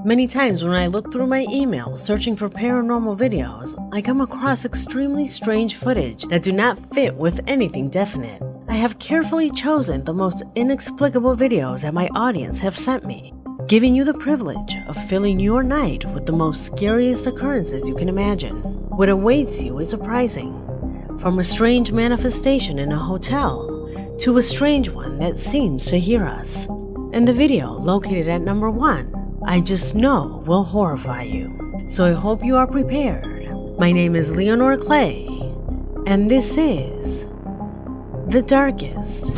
Many times when I look through my email searching for paranormal videos, I come across extremely strange footage that do not fit with anything definite. I have carefully chosen the most inexplicable videos that my audience have sent me, giving you the privilege of filling your night with the most scariest occurrences you can imagine. What awaits you is surprising, from a strange manifestation in a hotel to a strange one that seems to hear us. And the video located at number 1, I just know will horrify you. So I hope you are prepared. My name is Leonore Clay, and this is The Darkest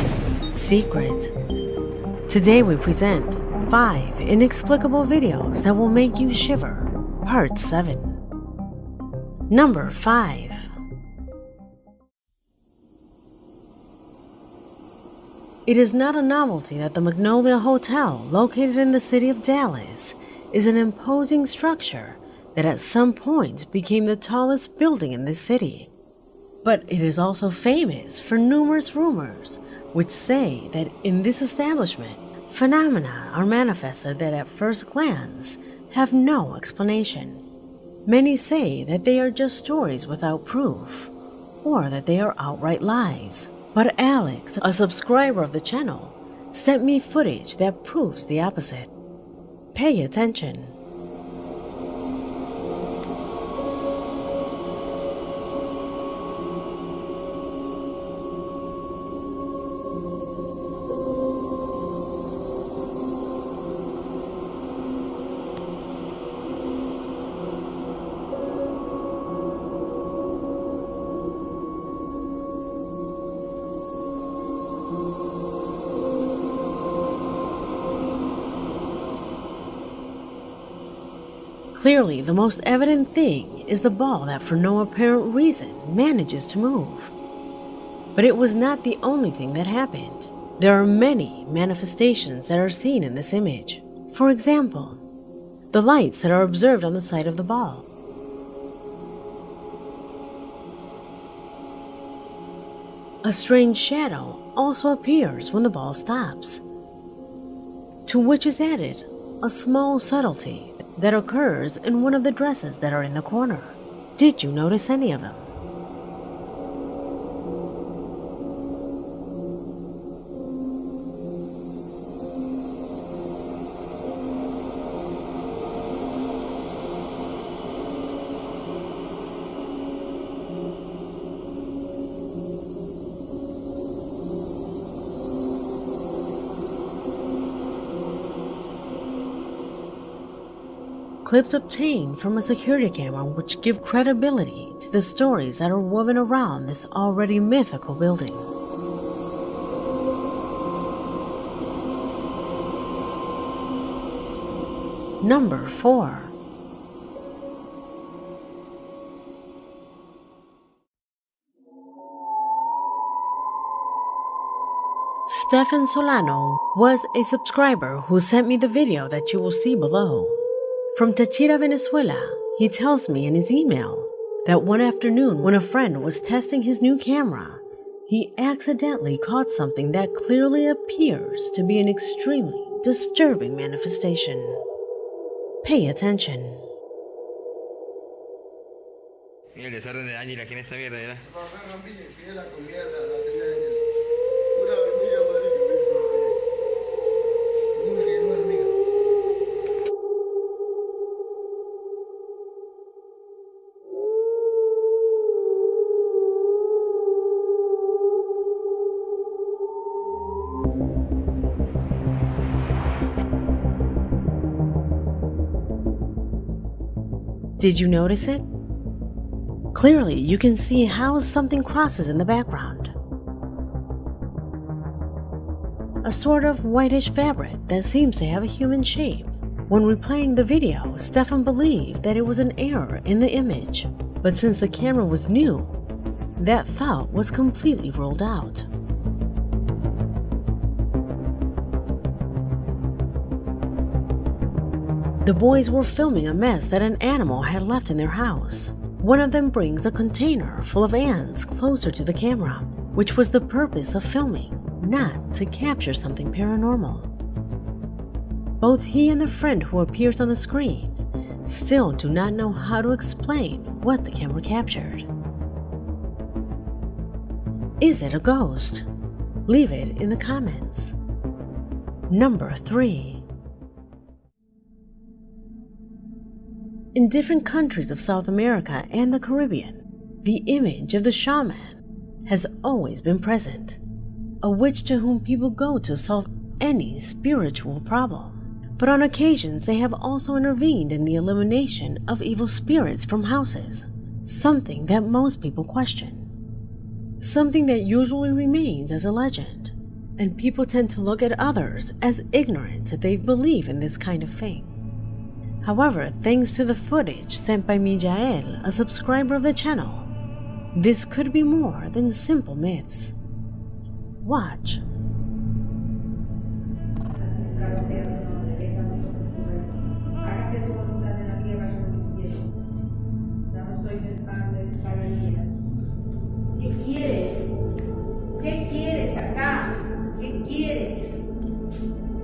Secret. Today we present 5 inexplicable videos that will make you shiver, Part 7. Number 5. It is not a novelty that the Magnolia Hotel, located in the city of Dallas, is an imposing structure that at some point became the tallest building in this city. But it is also famous for numerous rumors which say that in this establishment, phenomena are manifested that at first glance have no explanation. Many say that they are just stories without proof, or that they are outright lies. But Alex, a subscriber of the channel, sent me footage that proves the opposite. Pay attention. Clearly, the most evident thing is the ball that for no apparent reason manages to move. But it was not the only thing that happened. There are many manifestations that are seen in this image. For example, the lights that are observed on the side of the ball. A strange shadow also appears when the ball stops, to which is added a small subtlety that occurs in one of the dresses that are in the corner. Did you notice any of them? Clips obtained from a security camera which give credibility to the stories that are woven around this already mythical building. Number 4. Stefan Solano was a subscriber who sent me the video that you will see below. From Táchira, Venezuela, he tells me in his email that one afternoon when a friend was testing his new camera, he accidentally caught something that clearly appears to be an extremely disturbing manifestation. Pay attention. Mira el desorden de Ángel aquí en esta mierda, ¿verdad? Did you notice it? Clearly, you can see how something crosses in the background. A sort of whitish fabric that seems to have a human shape. When replaying the video, Stefan believed that it was an error in the image, but since the camera was new, that thought was completely ruled out. The boys were filming a mess that an animal had left in their house. One of them brings a container full of ants closer to the camera, which was the purpose of filming, not to capture something paranormal. Both he and the friend who appears on the screen still do not know how to explain what the camera captured. Is it a ghost? Leave it in the comments. Number 3. In different countries of South America and the Caribbean, the image of the shaman has always been present, a witch to whom people go to solve any spiritual problem. But on occasions they have also intervened in the elimination of evil spirits from houses, something that most people question. Something that usually remains as a legend, and people tend to look at others as ignorant that they believe in this kind of thing. However, thanks to the footage sent by Mijael, a subscriber of the channel, this could be more than simple myths. Watch. ¿Qué quieres? ¿Qué quieres acá? ¿Qué quieres?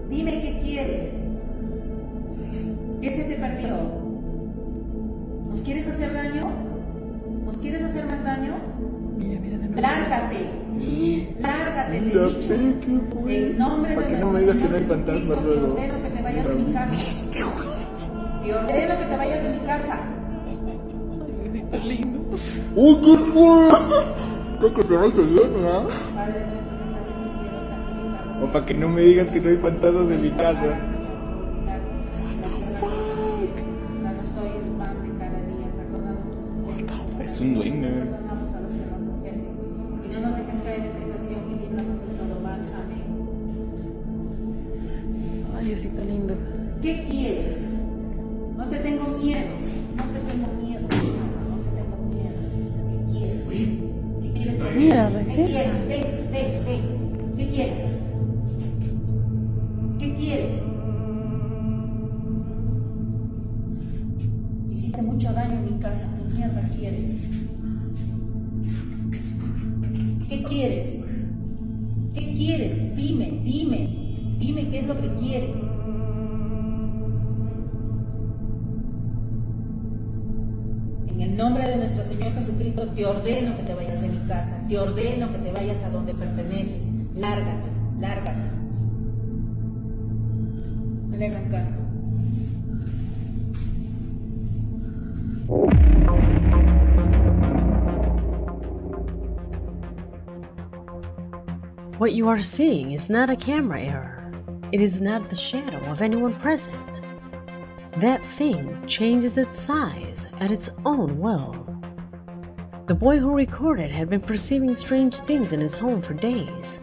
Dime qué quieres. ¿Qué se te perdió? ¿Nos quieres hacer daño? ¿Nos quieres hacer más daño? Mira, Lárgate. Lárgate, mira, te he dicho. ¿qué fue? En nombre Para de que no me nuestro digas que no hay Señor fantasmas Jesucristo, luego. Te ordeno que te vayas de mi casa. Te ordeno que te vayas de mi casa. Ay, está lindo. ¡Uy, qué fue! Creo que se va a hacer bien, ¿no? Padre nuestro que estás en el cielo, santificado. O para que no me digas que no hay fantasmas en mi casa. Danos hoy el pan de cada día, perdona nuestros ofensas. Es un duende. Perdonamos a los que nos ofenden. Y no nos dejes caer en tentación y líbranos de todo mal. Amén. Ay, Diosito lindo. ¿Qué quieres? No te tengo miedo. No te tengo miedo. No te tengo miedo. ¿Qué quieres? ¿Qué quieres? Mira, ¿Qué regresa. quieres? Ven. ¿Qué quieres? ¿Qué quieres? Hiciste mucho daño en mi casa. ¿Qué mierda quieres? ¿Qué quieres? ¿Qué quieres? Dime. Dime qué es lo que quieres. En el nombre de nuestro Señor Jesucristo te ordeno que te vayas de mi casa. Te ordeno que te vayas a donde perteneces. Lárgate. No le hagan caso. What you are seeing is not a camera error. It is not the shadow of anyone present. That thing changes its size at its own will. The boy who recorded had been perceiving strange things in his home for days,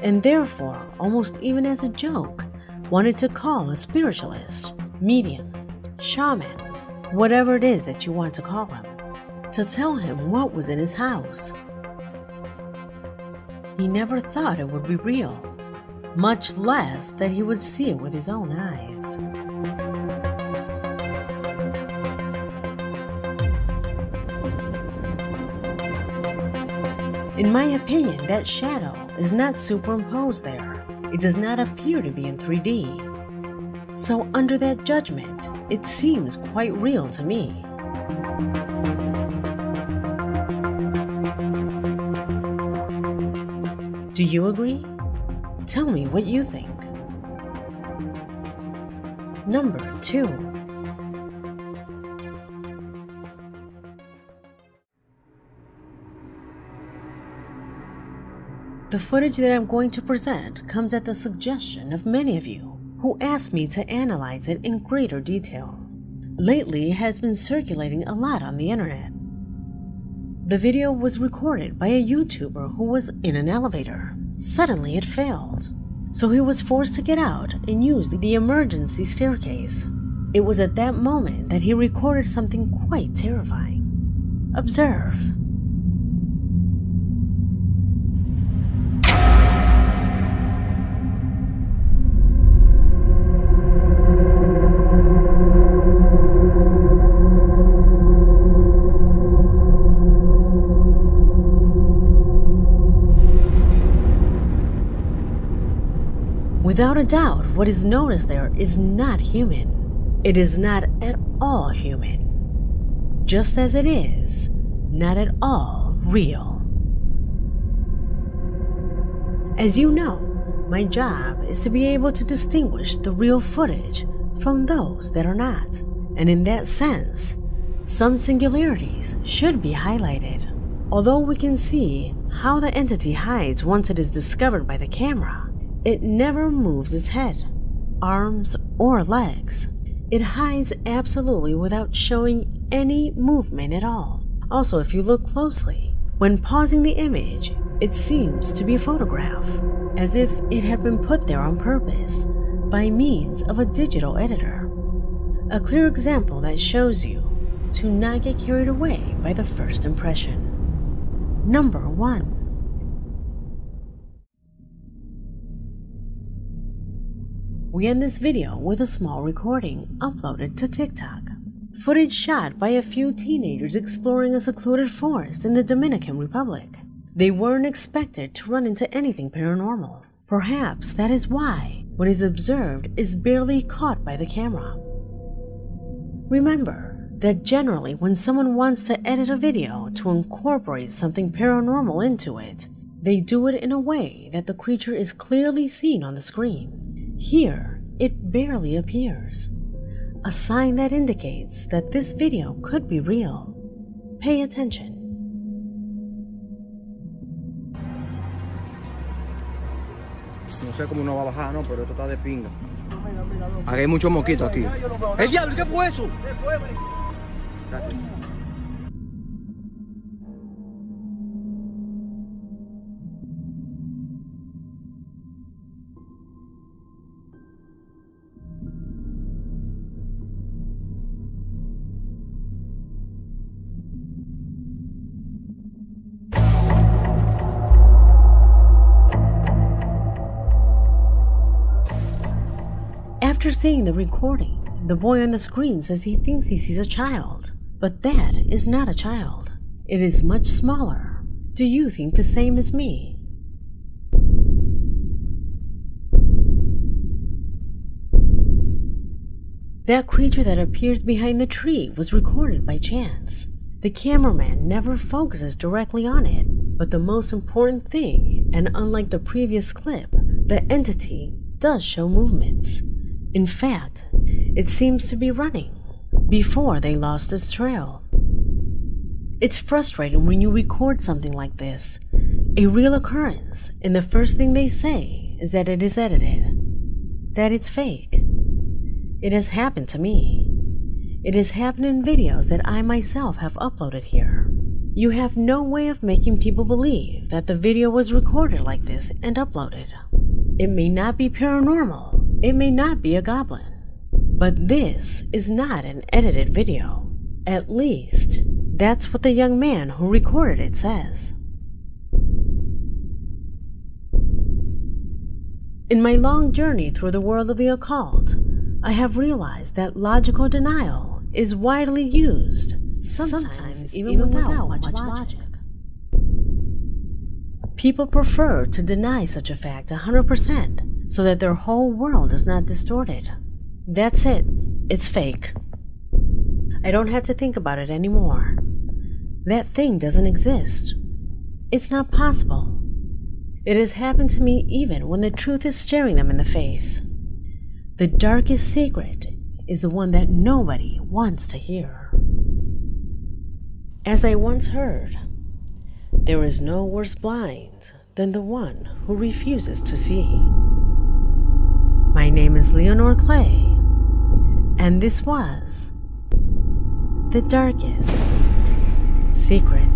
and therefore, almost even as a joke, wanted to call a spiritualist, medium, shaman, whatever it is that you want to call him, to tell him what was in his house. He never thought it would be real, much less that he would see it with his own eyes. In my opinion, that shadow is not superimposed there. It does not appear to be in 3D. So under that judgment, it seems quite real to me. Do you agree? Tell me what you think. Number 2. The footage that I'm going to present comes at the suggestion of many of you who asked me to analyze it in greater detail. Lately, it has been circulating a lot on the internet. The video was recorded by a YouTuber who was in an elevator. Suddenly, it failed, so he was forced to get out and use the emergency staircase. It was at that moment that he recorded something quite terrifying. Observe. Without a doubt, what is noticed there is not human. It is not at all human. Just as it is not at all real. As you know, my job is to be able to distinguish the real footage from those that are not. And in that sense, some singularities should be highlighted. Although we can see how the entity hides once it is discovered by the camera, it never moves its head, arms, or legs. It hides absolutely without showing any movement at all. Also, if you look closely, when pausing the image, it seems to be a photograph, as if it had been put there on purpose by means of a digital editor. A clear example that shows you to not get carried away by the first impression. Number 1. We end this video with a small recording uploaded to TikTok. Footage shot by a few teenagers exploring a secluded forest in the Dominican Republic. They weren't expected to run into anything paranormal. Perhaps that is why what is observed is barely caught by the camera. Remember that generally when someone wants to edit a video to incorporate something paranormal into it, they do it in a way that the creature is clearly seen on the screen. Here, it barely appears. A sign that indicates that this video could be real. Pay attention. No sé cómo uno va a bajar, no, pero esto está de pinga. Aquí hay muchos mosquitos aquí. ¡El diablo! ¿Qué fue eso? Espérate. After seeing the recording, the boy on the screen says he thinks he sees a child, but that is not a child. It is much smaller. Do you think the same as me? That creature that appears behind the tree was recorded by chance. The cameraman never focuses directly on it, but the most important thing, and unlike the previous clip, the entity does show movements. In fact, it seems to be running before they lost its trail. It's frustrating when you record something like this, a real occurrence, and the first thing they say is that it is edited, that it's fake. It has happened to me. It has happened in videos that I myself have uploaded here. You have no way of making people believe that the video was recorded like this and uploaded. It may not be paranormal. It may not be a goblin, but this is not an edited video. At least, that's what the young man who recorded it says. In my long journey through the world of the occult, I have realized that logical denial is widely used, sometimes even without much logic. People prefer to deny such a fact 100%, so that their whole world is not distorted. That's it. It's fake. I don't have to think about it anymore. That thing doesn't exist. It's not possible. It has happened to me even when the truth is staring them in the face. The darkest secret is the one that nobody wants to hear. As I once heard, there is no worse blind than the one who refuses to see. My name is Leonore Clay, and this was The Darkest Secret.